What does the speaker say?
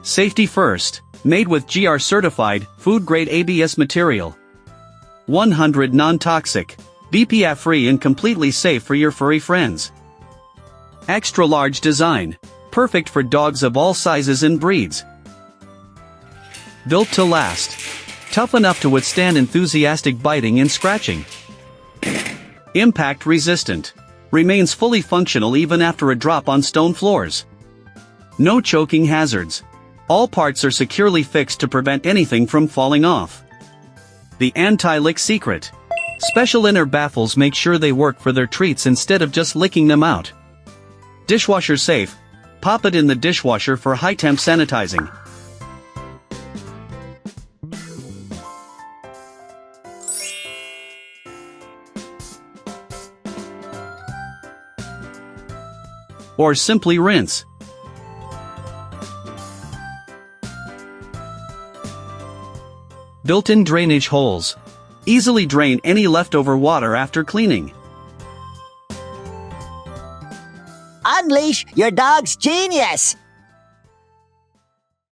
Safety first, made with GR certified, food-grade ABS material. 100 non-toxic, BPA-free and completely safe for your furry friends. Extra large design, perfect for dogs of all sizes and breeds. Built to last. Tough enough to withstand enthusiastic biting and scratching. Impact resistant. Remains fully functional even after a drop on stone floors. No choking hazards. All parts are securely fixed to prevent anything from falling off. The anti-lick secret. Special inner baffles make sure they work for their treats instead of just licking them out. Dishwasher-safe. Pop it in the dishwasher for high-temp sanitizing. Or simply rinse. Built-in drainage holes. Easily drain any leftover water after cleaning. Unleash your dog's genius!